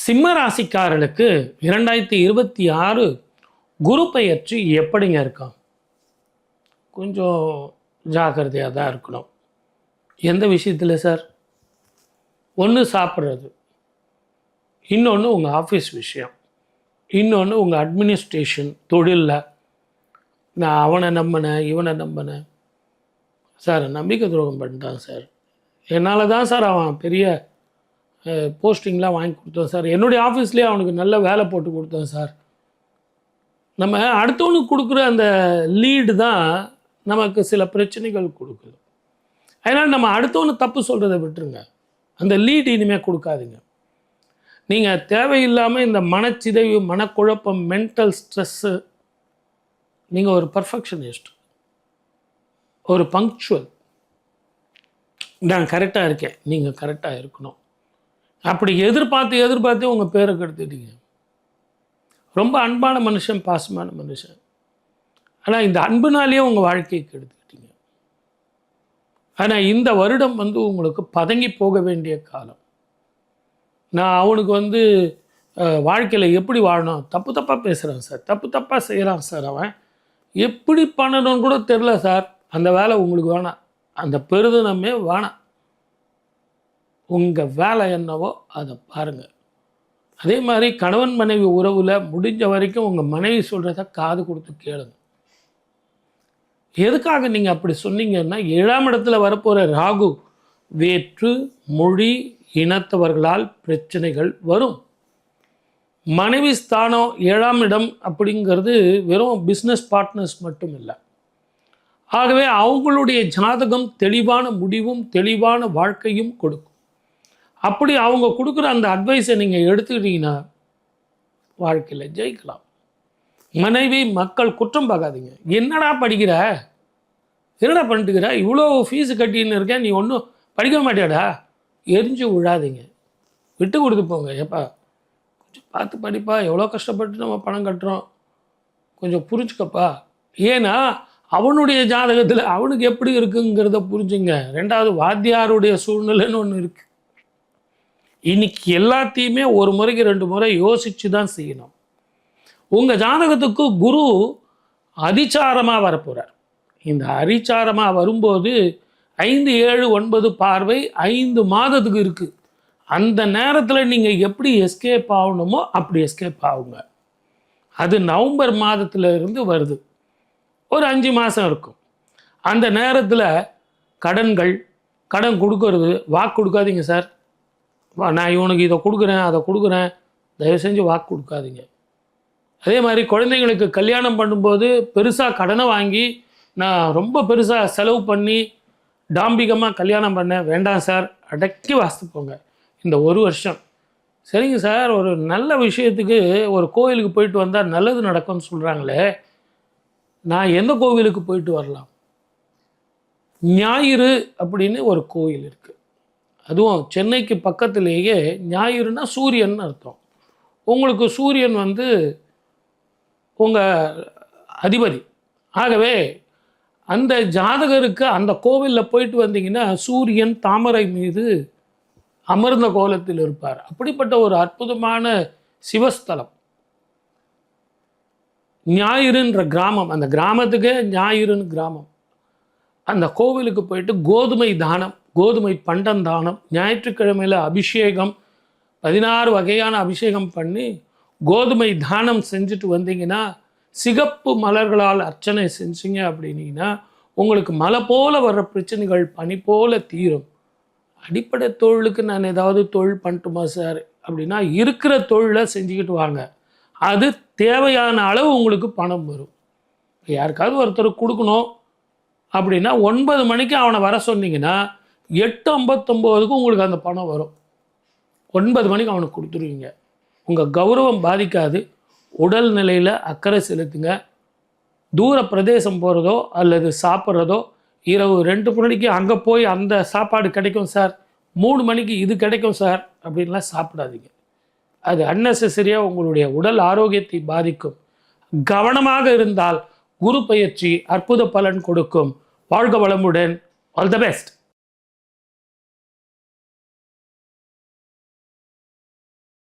சிம்ம ராசிக்காரர்களுக்கு 2026 குரு பெயர்ச்சி எப்படிங்க இருக்கும்? கொஞ்சம் ஜாக்கிரதையாக தான் இருக்கணும். எந்த விஷயத்தில் சார்? ஒன்று சாப்பிட்றது, இன்னொன்று உங்கள் ஆஃபீஸ் விஷயம், இன்னொன்று உங்கள் அட்மினிஸ்ட்ரேஷன் தொழிலில். நான் அவனை நம்பினேன், இவனை நம்பினேன் சார், நம்பிக்கை துரோகம் பண்ணிட்டான் சார், என்னால் தான் சார் அவன் பெரிய போஸ்டிங்லாம் வாங்கி கொடுத்தோம் சார், என்னுடைய ஆஃபீஸ்லேயே அவனுக்கு நல்ல வேலை போட்டு கொடுத்தோம் சார். நம்ம அடுத்தவனுக்கு கொடுக்குற அந்த லீடு தான் நமக்கு சில பிரச்சனைகள் கொடுக்குது. அதனால் நம்ம அடுத்தவனு தப்பு சொல்கிறத விட்டுருங்க, அந்த லீடு இனிமேல் கொடுக்காதீங்க. நீங்கள் தேவையில்லாமல் இந்த மனச்சிதைவு, மனக்குழப்பம், மென்டல் ஸ்ட்ரெஸ்ஸு, நீங்கள் ஒரு பர்ஃபெக்ஷனிஸ்ட், ஒரு பங்க்சுவல், நான் கரெக்டாக இருக்கேன், நீங்கள் கரெக்டாக இருக்கணும், அப்படி எதிர்பார்த்து உங்கள் பேரை கெடுத்துட்டீங்க. ரொம்ப அன்பான மனுஷன், பாசமான மனுஷன், ஆனால் இந்த அன்புனாலேயே உங்கள் வாழ்க்கையை கெடுத்துக்கிட்டீங்க. ஆனால் இந்த வருடம் உங்களுக்கு பதங்கி போக வேண்டிய காலம். நான் அவனுக்கு வாழ்க்கையில் எப்படி வாழணும், தப்பாக பேசுகிறான் சார், தப்பாக செய்கிறான் சார், அவன் எப்படி பண்ணணும்னு கூட தெரில சார், அந்த வேலை உங்களுக்கு வேணாம், அந்த பெருதனமே வேணாம், உங்கள் வேலை என்னவோ அதை பாருங்கள். அதே மாதிரி கணவன் மனைவி உறவில் முடிஞ்ச வரைக்கும் உங்கள் மனைவி சொல்கிறத காது கொடுத்து கேளுங்க. எதுக்காக நீங்கள் அப்படி சொன்னீங்கன்னா, 7ஆம் இடத்துல வரப்போகிற ராகு வேற்று மொழி இனத்தவர்களால் பிரச்சனைகள் வரும். மனைவி ஸ்தானம் 7ஆம் இடம் அப்படிங்கிறது வெறும் பிஸ்னஸ் பார்ட்னர்ஸ் மட்டும் இல்லை. ஆகவே அவங்களுடைய ஜாதகம் தெளிவான முடிவும் தெளிவான வாழ்க்கையும் கொடுக்கும். அப்படி அவங்க கொடுக்குற அந்த அட்வைஸை நீங்கள் எடுத்துக்கிட்டீங்கன்னா வாழ்க்கையில் ஜெயிக்கலாம். மனைவி மக்கள் குற்றம் பார்க்காதீங்க. என்னடா படிக்கிற, என்னடா பண்ணிட்டுக்கிற, இவ்வளோ ஃபீஸு கட்டின்னு இருக்கேன், நீ ஒன்றும் படிக்க மாட்டியாடா, எரிஞ்சு விழாதீங்க, விட்டு கொடுத்து போங்க. ஏப்பா கொஞ்சம் பார்த்து படிப்பா, எவ்வளோ கஷ்டப்பட்டு நம்ம பணம் கட்டுறோம், கொஞ்சம் புரிஞ்சுக்கப்பா. ஏன்னா அவனுடைய ஜாதகத்தில் அவனுக்கு எப்படி இருக்குங்கிறத புரிஞ்சுங்க. 2வது வாத்தியாருடைய சூழ்நிலைன்னு ஒன்று இருக்குது. இன்னைக்கு எல்லாத்தையுமே ஒரு முறைக்கு 2 முறை யோசித்து தான் செய்யணும். உங்கள் ஜாதகத்துக்கு குரு அதிச்சாரமாக வரப்போகிறார். இந்த அதிச்சாரமாக வரும்போது 5, 7, 9 பார்வை 5 மாதத்துக்கு இருக்குது. அந்த நேரத்தில் நீங்கள் எப்படி எஸ்கேப் ஆகணுமோ அப்படி எஸ்கேப் ஆகுங்க. அது நவம்பர் மாதத்தில் இருந்து வருது, ஒரு 5 மாதம் இருக்கும். அந்த நேரத்தில் கடன் கொடுக்கறது, வாக்கு கொடுக்காதீங்க சார், நான் இவனுக்கு இதை கொடுக்குறேன் அதை கொடுக்குறேன், தயவு செஞ்சு வாக்கு கொடுக்காதீங்க. அதே மாதிரி குழந்தைங்களுக்கு கல்யாணம் பண்ணும்போது பெருசாக கடனை வாங்கி நான் ரொம்ப பெருசாக செலவு பண்ணி டாம்பிகமாக கல்யாணம் பண்ணேன், வேண்டாம் சார், அடக்கி வாசித்துப்போங்க. இந்த 1 வருஷம் சரிங்க சார், ஒரு நல்ல விஷயத்துக்கு ஒரு கோவிலுக்கு போயிட்டு வந்தால் நல்லது நடக்கும்னு சொல்கிறாங்களே, நான் எந்த கோவிலுக்கு போயிட்டு வரலாம்? ஞாயிறு அப்படின்னு ஒரு கோயில் இருக்குது, அதுவும் சென்னைக்கு பக்கத்திலேயே. ஞாயிறுனா சூரியன் அர்த்தம். உங்களுக்கு சூரியன் உங்கள் அதிபதி. ஆகவே அந்த ஜாதகருக்கு அந்த கோவிலில் போயிட்டு வந்தீங்கன்னா சூரியன் தாமரை மீது அமர்ந்த கோலத்தில் இருப்பார். அப்படிப்பட்ட ஒரு அற்புதமான சிவஸ்தலம் ஞாயிறுன்ற கிராமம். அந்த கிராமத்துக்கே ஞாயிறுன்னு கிராமம். அந்த கோவிலுக்கு போயிட்டு கோதுமை தானம், கோதுமை பண்டம் தானம், ஞாயிற்றுக்கிழமையில் அபிஷேகம், 16 வகையான அபிஷேகம் பண்ணி கோதுமை தானம் செஞ்சுட்டு வந்தீங்கன்னா, சிகப்பு மலர்களால் அர்ச்சனை செஞ்சீங்க அப்படின்னீங்கன்னா உங்களுக்கு மலை போல் வர்ற பிரச்சனைகள் பனி போல் தீரும். அடிப்படை தொழிலுக்கு நான் ஏதாவது தொழில் பண்ணட்டுமா சார் அப்படின்னா, இருக்கிற தொழிலை செஞ்சுக்கிட்டு வாங்க, அது தேவையான அளவு உங்களுக்கு பணம் வரும். யாருக்காவது ஒருத்தர் கொடுக்கணும் அப்படின்னா 9 மணிக்கு அவனை வர சொன்னீங்கன்னா 8:59க்கு உங்களுக்கு அந்த பணம் வரும். 9 மணிக்கு அவனுக்கு கொடுத்துருவீங்க. உங்கள் கௌரவம் பாதிக்காது. உடல் நிலையில் அக்கறை செலுத்துங்க. தூர பிரதேசம் போகிறதோ அல்லது சாப்பிட்றதோ, இரவு 2 மணிக்கு அங்கே போய் அந்த சாப்பாடு கிடைக்கும் சார், 3 மணிக்கு இது கிடைக்கும் சார் அப்படின்லாம் சாப்பிடாதீங்க. அது அன்னெசரியாக உங்களுடைய உடல் ஆரோக்கியத்தை பாதிக்கும். கவனமாக இருந்தால் குரு பயிற்சி அற்புத பலன் கொடுக்கும். வாழ்க வளமுடன். All the best.